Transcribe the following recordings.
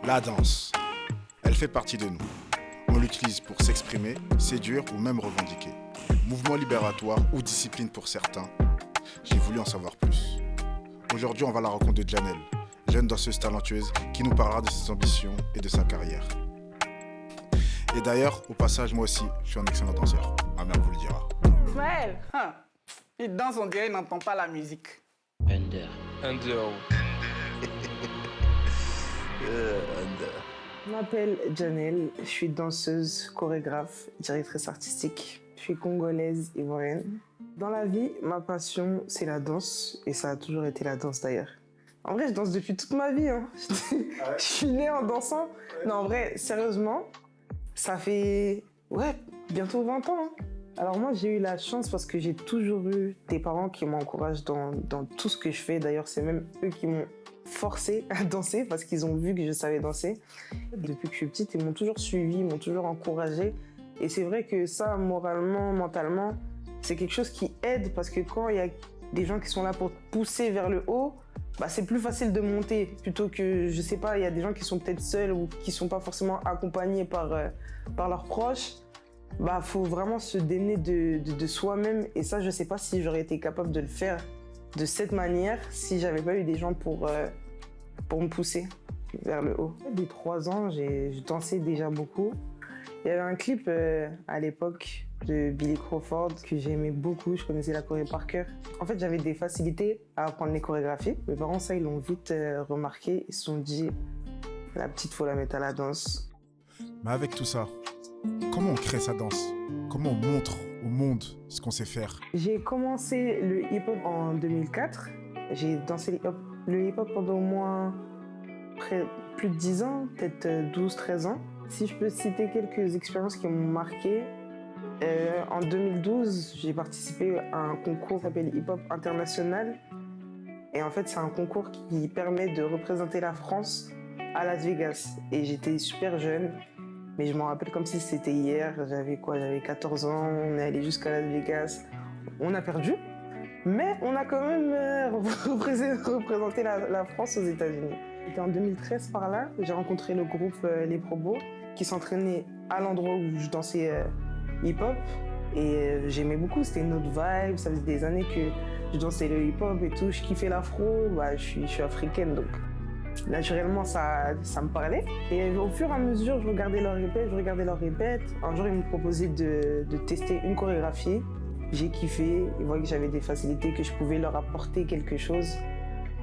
La danse, elle fait partie de nous. On l'utilise pour s'exprimer, séduire ou même revendiquer. Mouvement libératoire ou discipline pour certains. J'ai voulu en savoir plus. Aujourd'hui, on va à la rencontre de Janelle, jeune danseuse talentueuse qui nous parlera de ses ambitions et de sa carrière. Et d'ailleurs, au passage, moi aussi, je suis un excellent danseur. Ma mère vous le dira. Ismaël, il danse, on dirait, il n'entend pas la musique. Under. Je m'appelle Janelle, je suis danseuse, chorégraphe, directrice artistique. Je suis congolaise, ivoirienne. Dans la vie, ma passion, c'est la danse, et ça a toujours été la danse d'ailleurs. En vrai, je danse depuis toute ma vie. Je suis née en dansant. Non, en vrai, sérieusement, ça fait bientôt 20 ans. Alors moi, j'ai eu la chance parce que j'ai toujours eu des parents qui m'encouragent dans tout ce que je fais. D'ailleurs, c'est même eux qui m'ont forcé à danser parce qu'ils ont vu que je savais danser. Depuis que je suis petite, ils m'ont toujours suivi, ils m'ont toujours encouragée. Et c'est vrai que ça, moralement, mentalement, c'est quelque chose qui aide parce que quand il y a des gens qui sont là pour te pousser vers le haut, c'est plus facile de monter plutôt que, je sais pas, il y a des gens qui sont peut-être seuls ou qui sont pas forcément accompagnés par leurs proches. Faut vraiment se démener de soi-même et ça, je sais pas si j'aurais été capable de le faire de cette manière si j'avais pas eu des gens pour me pousser vers le haut. Dès 3 ans, je dansais déjà beaucoup. Il y avait un clip à l'époque de Billy Crawford que j'aimais beaucoup, je connaissais la choré par cœur. En fait, j'avais des facilités à apprendre les chorégraphies. Mes parents, ça, ils l'ont vite remarqué. Ils se sont dit, la petite, faut la mettre à la danse. Mais avec tout ça, comment on crée sa danse? Comment on montre au monde ce qu'on sait faire? J'ai commencé le hip-hop en 2004. J'ai dansé le hip-hop pendant au moins plus de 10 ans, peut-être 12-13 ans. Si je peux citer quelques expériences qui m'ont marqué, en 2012, j'ai participé à un concours qui s'appelle Hip Hop International. Et en fait, c'est un concours qui permet de représenter la France à Las Vegas. Et j'étais super jeune, mais je m'en rappelle comme si c'était hier. J'avais 14 ans, on est allé jusqu'à Las Vegas. On a perdu, mais on a quand même représenté la France aux États-Unis. C'était en 2013 par là, j'ai rencontré le groupe Les Probos qui s'entraînait à l'endroit où je dansais hip-hop et j'aimais beaucoup, c'était une autre vibe, ça faisait des années que je dansais le hip-hop et tout, je kiffais l'afro, je suis africaine donc naturellement ça me parlait. Et au fur et à mesure, je regardais leurs répètes. Un jour, ils me proposaient de tester une chorégraphie, j'ai kiffé, ils voyaient que j'avais des facilités, que je pouvais leur apporter quelque chose.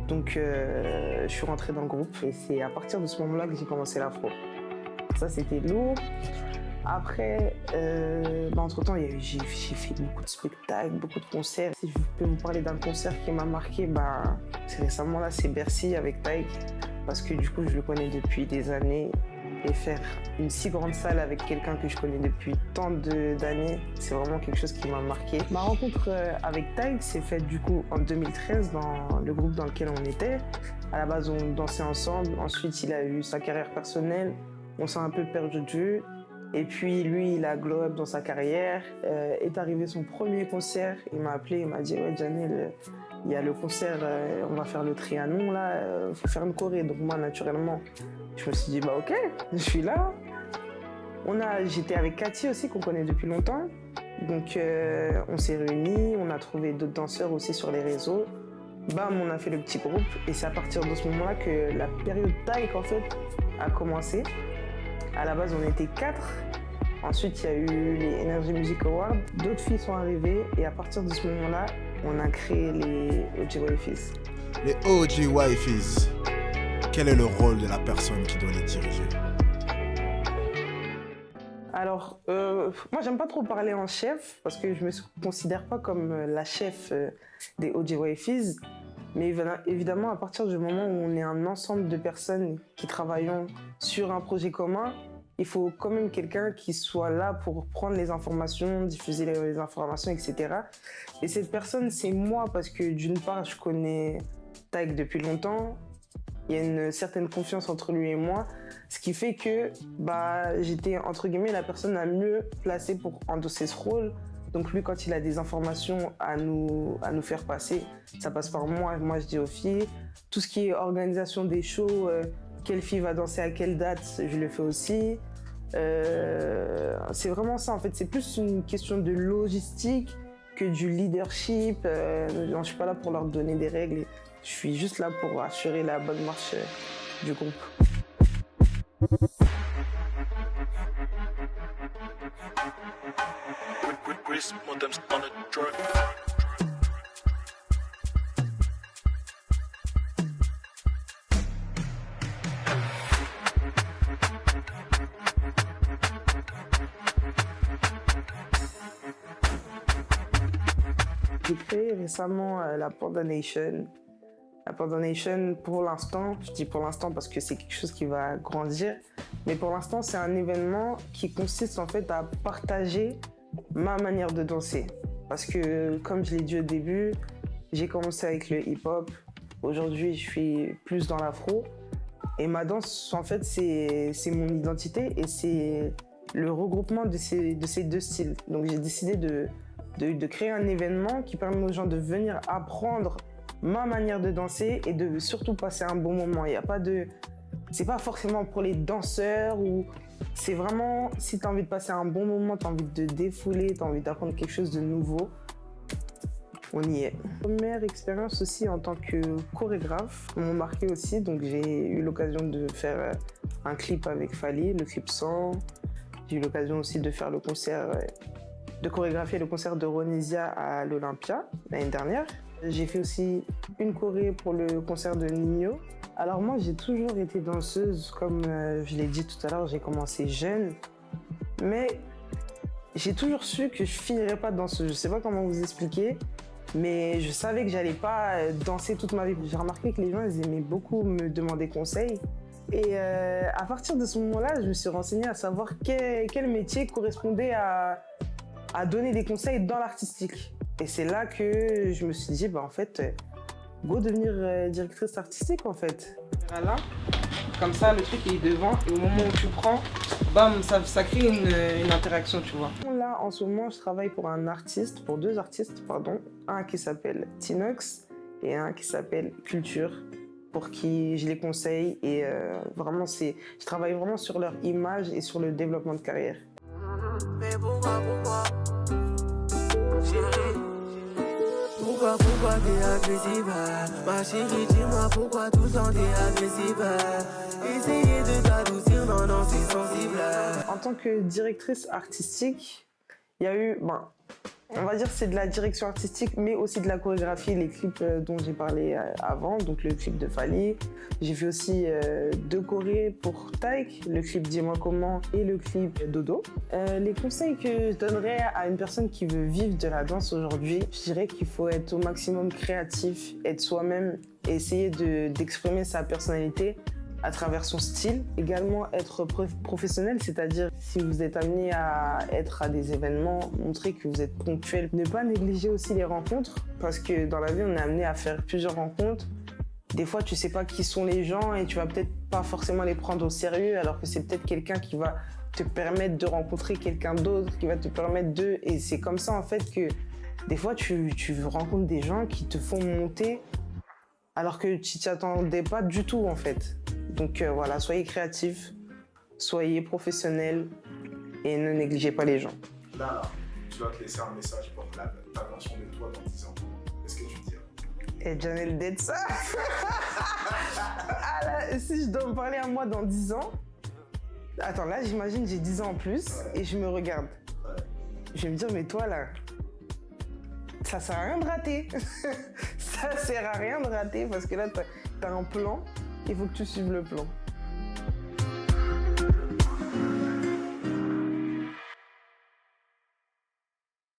Donc je suis rentrée dans le groupe et c'est à partir de ce moment-là que j'ai commencé l'afro. Ça, c'était lourd. Après, entre-temps, j'ai fait beaucoup de spectacles, beaucoup de concerts. Si je peux vous parler d'un concert qui m'a marqué, c'est récemment là, c'est Bercy avec Taïk. Parce que du coup, je le connais depuis des années. Et faire une si grande salle avec quelqu'un que je connais depuis tant d'années, c'est vraiment quelque chose qui m'a marqué. Ma rencontre avec Taïk s'est faite du coup en 2013 dans le groupe dans lequel on était. À la base, on dansait ensemble. Ensuite, il a eu sa carrière personnelle. On s'est un peu perdu de vue. Et puis, lui, il a glow up dans sa carrière. Est arrivé son premier concert. Il m'a appelé, il m'a dit « Ouais, Janelle, il y a le concert, on va faire le Trianon, là, faut faire une choré. » Donc moi, naturellement, je me suis dit « Ok, je suis là. » J'étais avec Cathy aussi, qu'on connaît depuis longtemps. Donc, on s'est réunis, on a trouvé d'autres danseurs aussi sur les réseaux. On a fait le petit groupe. Et c'est à partir de ce moment-là que la période Taïk, en fait, a commencé. À la base, on était 4. Ensuite, il y a eu les Energy Music Awards. D'autres filles sont arrivées. Et à partir de ce moment-là, on a créé les OG Wifeys. Les OG Wifeys. Quel est le rôle de la personne qui doit les diriger? Alors, moi, j'aime pas trop parler en chef parce que je me considère pas comme la chef des OG Wifeys. Mais évidemment, à partir du moment où on est un ensemble de personnes qui travaillons sur un projet commun, il faut quand même quelqu'un qui soit là pour prendre les informations, diffuser les informations, etc. Et cette personne, c'est moi parce que d'une part, je connais Taïk depuis longtemps. Il y a une certaine confiance entre lui et moi, ce qui fait que j'étais, entre guillemets, la personne la mieux placée pour endosser ce rôle. Donc lui, quand il a des informations à nous faire passer, ça passe par moi. Moi, je dis aux filles, tout ce qui est organisation des shows, quelle fille va danser à quelle date, je le fais aussi. C'est vraiment ça en fait, c'est plus une question de logistique que du leadership. Je ne suis pas là pour leur donner des règles, je suis juste là pour assurer la bonne marche du groupe. J'ai créé récemment la Panda Nation. La Panda Nation, pour l'instant, je dis pour l'instant parce que c'est quelque chose qui va grandir, mais pour l'instant, c'est un événement qui consiste en fait à partager ma manière de danser. Parce que, comme je l'ai dit au début, j'ai commencé avec le hip-hop. Aujourd'hui, je suis plus dans l'afro. Et ma danse, en fait, c'est mon identité et c'est le regroupement de ces deux styles. Donc, j'ai décidé de créer un événement qui permet aux gens de venir apprendre ma manière de danser et de surtout passer un bon moment. Il y a pas de... C'est pas forcément pour les danseurs ou... C'est vraiment, si tu as envie de passer un bon moment, tu as envie de te défouler, tu as envie d'apprendre quelque chose de nouveau, on y est. Première expérience aussi en tant que chorégraphe m'ont marqué aussi, donc j'ai eu l'occasion de faire un clip avec Fally, le clip 100. J'ai eu l'occasion aussi de faire le concert, de chorégraphier le concert de Ronisia à l'Olympia l'année dernière. J'ai fait aussi une choré pour le concert de Nino. Alors moi, j'ai toujours été danseuse, comme je l'ai dit tout à l'heure, j'ai commencé jeune. Mais j'ai toujours su que je finirais pas danseuse. Je sais pas comment vous expliquer, mais je savais que j'allais pas danser toute ma vie. J'ai remarqué que les gens, ils aimaient beaucoup me demander conseil. Et à partir de ce moment-là, je me suis renseignée à savoir quel métier correspondait à donner des conseils dans l'artistique. Et c'est là que je me suis dit, bah en fait, go devenir directrice artistique en fait. Voilà, comme ça le truc il est devant et au moment où tu prends, bam, ça crée une interaction, tu vois. Là, en ce moment, je travaille pour deux artistes, pardon. Un qui s'appelle Tinox et un qui s'appelle Culture, pour qui je les conseille et vraiment, je travaille vraiment sur leur image et sur le développement de carrière. Mais pourquoi Pourquoi t'es agressive? Ma chérie, dis-moi pourquoi tout le temps t'es agressive? Essayer de t'adoucir, non, c'est sensible. En tant que directrice artistique, il y a eu, on va dire c'est de la direction artistique, mais aussi de la chorégraphie, les clips dont j'ai parlé avant, donc le clip de Fally. J'ai fait aussi deux chorés pour Taïk, le clip Dis-moi comment et le clip Dodo. Les conseils que je donnerais à une personne qui veut vivre de la danse aujourd'hui, je dirais qu'il faut être au maximum créatif, être soi-même et essayer d'exprimer sa personnalité à travers son style. Également être professionnel, c'est-à-dire si vous êtes amené à être à des événements, montrer que vous êtes ponctuel. Ne pas négliger aussi les rencontres, parce que dans la vie, on est amené à faire plusieurs rencontres. Des fois, tu sais pas qui sont les gens et tu vas peut-être pas forcément les prendre au sérieux, alors que c'est peut-être quelqu'un qui va te permettre de rencontrer quelqu'un d'autre, qui va te permettre de... Et c'est comme ça, en fait, que des fois, tu rencontres des gens qui te font monter alors que tu t'y attendais pas du tout, en fait. Donc voilà, soyez créatifs, soyez professionnels et ne négligez pas les gens. Là, tu vas te laisser un message pour ta version de toi dans 10 ans. Qu'est-ce que tu dirais? Et Janelle d'être ça. Ah là, si je dois me parler à moi dans 10 ans, attends, là j'imagine j'ai 10 ans en plus et je me regarde. Je vais me dire, mais toi là, ça sert à rien de rater. Ça sert à rien de rater parce que là t'as un plan, il faut que tu suives le plan.